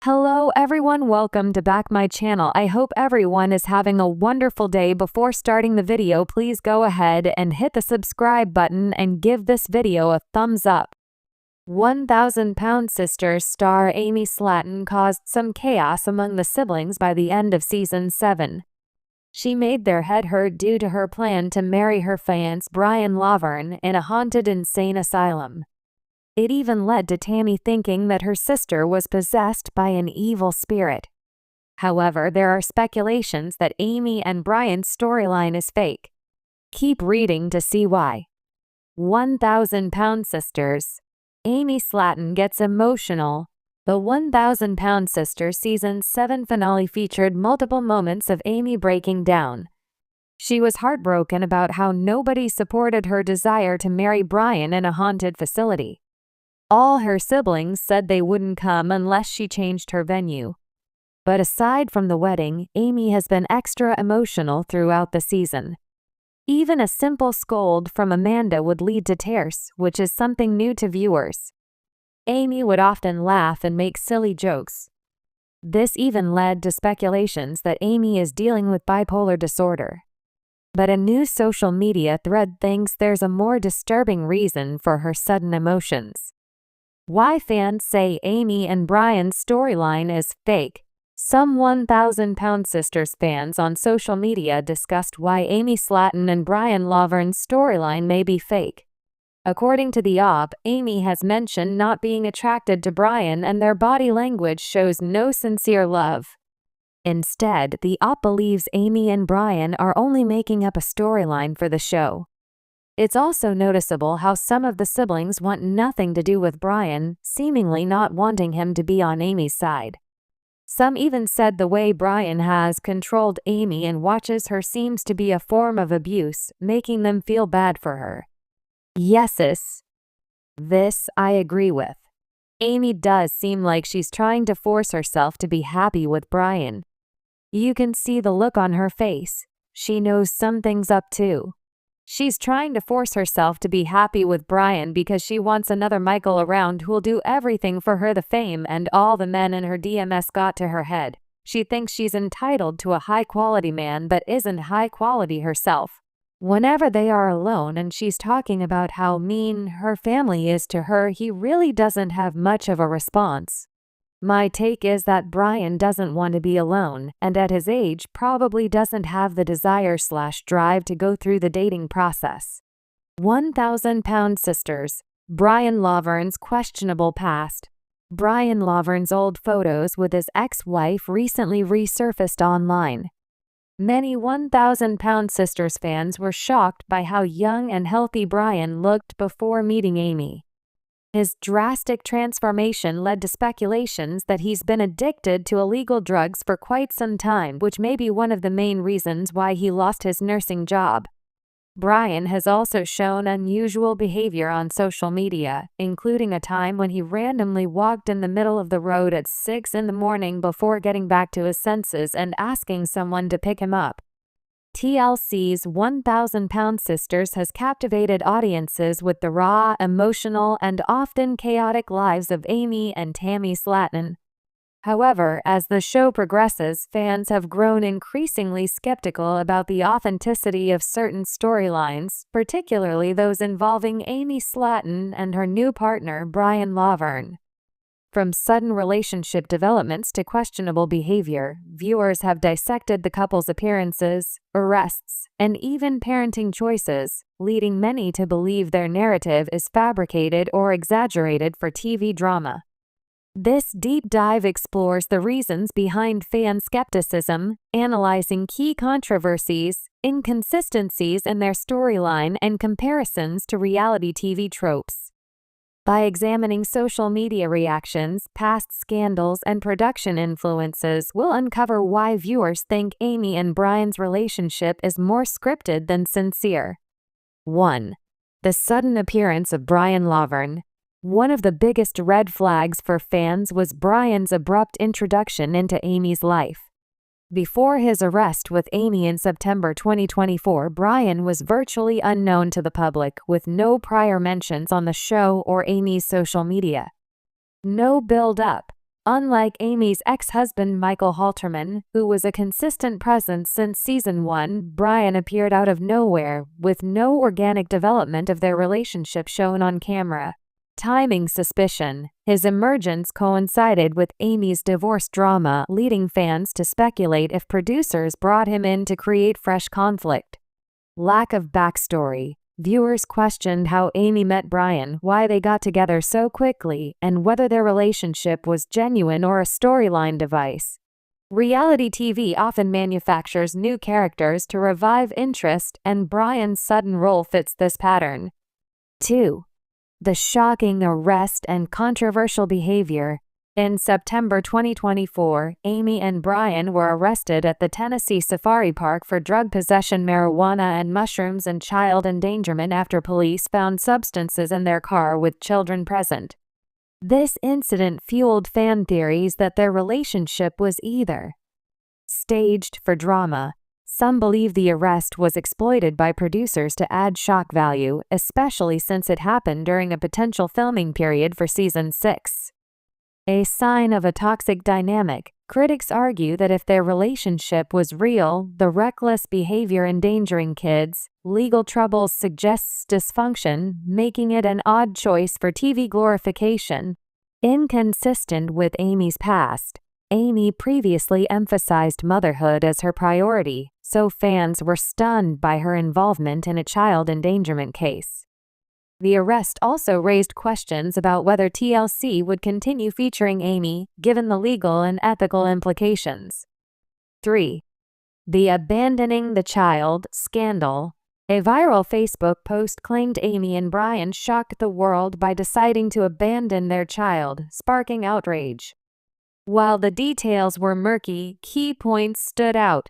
Hello everyone, welcome to back my channel. I hope everyone is having a wonderful day. Before starting the video, please go ahead and hit the subscribe button and give this video a thumbs up. 1,000-Pound Sisters star Amy Slatten caused some chaos among the siblings by the end of season 7. She made their head hurt due to her plan to marry her fiancé Brian Laverne in a haunted insane asylum. It even led to Tammy thinking that her sister was possessed by an evil spirit. However, there are speculations that Amy and Brian's storyline is fake. Keep reading to see why. 1,000-Pound Sisters. Amy Slatten gets emotional. The 1,000-Pound Sisters season 7 finale featured multiple moments of Amy breaking down. She was heartbroken about how nobody supported her desire to marry Brian in a haunted facility. All her siblings said they wouldn't come unless she changed her venue. But aside from the wedding, Amy has been extra emotional throughout the season. Even a simple scold from Amanda would lead to tears, which is something new to viewers. Amy would often laugh and make silly jokes. This even led to speculations that Amy is dealing with bipolar disorder. But a new social media thread thinks there's a more disturbing reason for her sudden emotions. Why fans say Amy and Brian's storyline is fake. Some 1,000-Pound Sisters fans on social media discussed why Amy Slatten and Brian Laverne's storyline may be fake. According to the op, Amy has mentioned not being attracted to Brian and their body language shows no sincere love. Instead, the op believes Amy and Brian are only making up a storyline for the show. It's also noticeable how some of the siblings want nothing to do with Brian, seemingly not wanting him to be on Amy's side. Some even said the way Brian has controlled Amy and watches her seems to be a form of abuse, making them feel bad for her. Yeses. This I agree with. Amy does seem like she's trying to force herself to be happy with Brian. You can see the look on her face. She knows something's up too. She's trying to force herself to be happy with Brian because she wants another Michael around who'll do everything for her. The fame and all the men in her DMs got to her head. She thinks she's entitled to a high-quality man but isn't high quality herself. Whenever they are alone and she's talking about how mean her family is to her, he really doesn't have much of a response. My take is that Brian doesn't want to be alone, and at his age probably doesn't have the desire/drive to go through the dating process. 1,000-Pound Sisters. Brian Laverne's questionable past. Brian Laverne's old photos with his ex-wife recently resurfaced online. Many 1,000-Pound Sisters fans were shocked by how young and healthy Brian looked before meeting Amy. His drastic transformation led to speculations that he's been addicted to illegal drugs for quite some time, which may be one of the main reasons why he lost his nursing job. Brian has also shown unusual behavior on social media, including a time when he randomly walked in the middle of the road at 6 in the morning before getting back to his senses and asking someone to pick him up. TLC's 1,000-Pound Sisters has captivated audiences with the raw, emotional, and often chaotic lives of Amy and Tammy Slatten. However, as the show progresses, fans have grown increasingly skeptical about the authenticity of certain storylines, particularly those involving Amy Slatten and her new partner Brian Laverne. From sudden relationship developments to questionable behavior, viewers have dissected the couple's appearances, arrests, and even parenting choices, leading many to believe their narrative is fabricated or exaggerated for TV drama. This deep dive explores the reasons behind fan skepticism, analyzing key controversies, inconsistencies in their storyline, and comparisons to reality TV tropes. By examining social media reactions, past scandals, and production influences, we'll uncover why viewers think Amy and Brian's relationship is more scripted than sincere. 1. The sudden appearance of Brian Laverne. One of the biggest red flags for fans was Brian's abrupt introduction into Amy's life. Before his arrest with Amy in September 2024, Brian was virtually unknown to the public, with no prior mentions on the show or Amy's social media. No build-up. Unlike Amy's ex-husband Michael Halterman, who was a consistent presence since season 1, Brian appeared out of nowhere, with no organic development of their relationship shown on camera. Timing suspicion. His emergence coincided with Amy's divorce drama, leading fans to speculate if producers brought him in to create fresh conflict. Lack of backstory. Viewers questioned how Amy met Brian, why they got together so quickly, and whether their relationship was genuine or a storyline device. Reality TV often manufactures new characters to revive interest, and Brian's sudden role fits this pattern. 2. The shocking arrest and controversial behavior. In September 2024, Amy and Brian were arrested at the Tennessee Safari Park for drug possession, marijuana and mushrooms, and child endangerment after police found substances in their car with children present. This incident fueled fan theories that their relationship was either staged for drama. Some believe the arrest was exploited by producers to add shock value, especially since it happened during a potential filming period for season 6. A sign of a toxic dynamic. Critics argue that if their relationship was real, the reckless behavior endangering kids, legal troubles suggests dysfunction, making it an odd choice for TV glorification. Inconsistent with Amy's past. Amy previously emphasized motherhood as her priority, so fans were stunned by her involvement in a child endangerment case. The arrest also raised questions about whether TLC would continue featuring Amy, given the legal and ethical implications. 3. The abandoning the child scandal. A viral Facebook post claimed Amy and Brian shocked the world by deciding to abandon their child, sparking outrage. While the details were murky, key points stood out.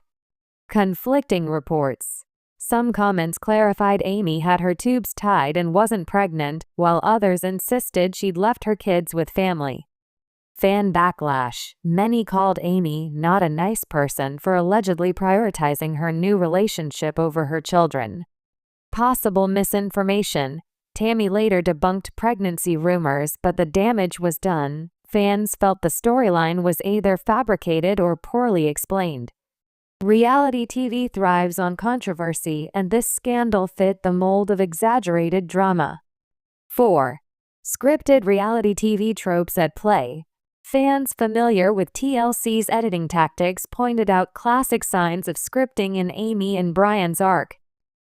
Conflicting reports. Some comments clarified Amy had her tubes tied and wasn't pregnant, while others insisted she'd left her kids with family. Fan backlash. Many called Amy not a nice person for allegedly prioritizing her new relationship over her children. Possible misinformation. Tammy later debunked pregnancy rumors, but the damage was done. Fans felt the storyline was either fabricated or poorly explained. Reality TV thrives on controversy, and this scandal fit the mold of exaggerated drama. 4. Scripted reality TV tropes at play. Fans familiar with TLC's editing tactics pointed out classic signs of scripting in Amy and Brian's arc.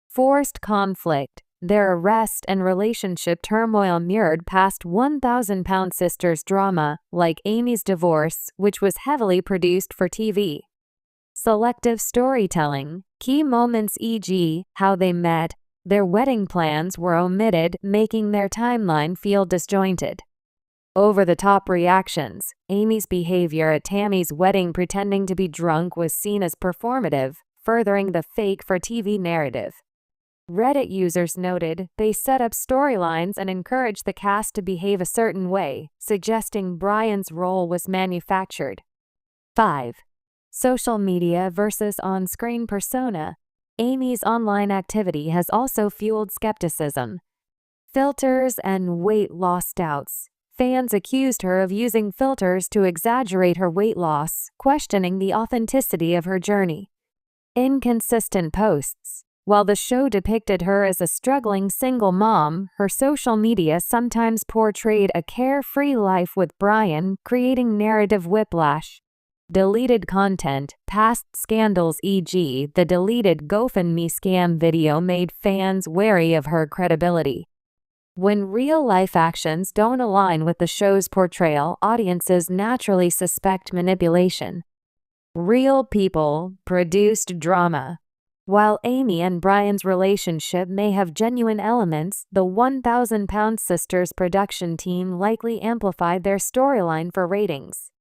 Forced conflict. Their arrest and relationship turmoil mirrored past 1,000-pound sisters drama, like Amy's divorce, which was heavily produced for TV. Selective storytelling. Key moments, e.g., how they met, their wedding plans, were omitted, making their timeline feel disjointed. Over-the-top reactions. Amy's behavior at Tammy's wedding pretending to be drunk was seen as performative, furthering the fake-for-TV narrative. Reddit users noted they set up storylines and encouraged the cast to behave a certain way, suggesting Brian's role was manufactured. 5. Social media versus on-screen persona. Amy's online activity has also fueled skepticism. Filters and weight loss doubts. Fans accused her of using filters to exaggerate her weight loss, questioning the authenticity of her journey. Inconsistent posts. While the show depicted her as a struggling single mom, her social media sometimes portrayed a carefree life with Brian, creating narrative whiplash. Deleted content. Past scandals, e.g., the deleted GoFundMe scam video, made fans wary of her credibility. When real-life actions don't align with the show's portrayal, audiences naturally suspect manipulation. Real people produced drama. While Amy and Brian's relationship may have genuine elements, the 1,000-pound sisters production team likely amplified their storyline for ratings.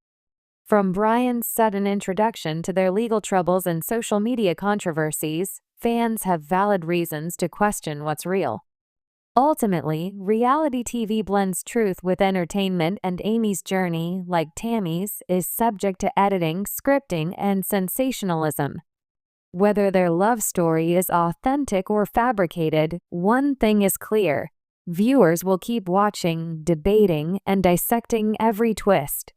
From Brian's sudden introduction to their legal troubles and social media controversies, fans have valid reasons to question what's real. Ultimately, reality TV blends truth with entertainment, and Amy's journey, like Tammy's, is subject to editing, scripting, and sensationalism. Whether their love story is authentic or fabricated, one thing is clear: viewers will keep watching, debating, and dissecting every twist.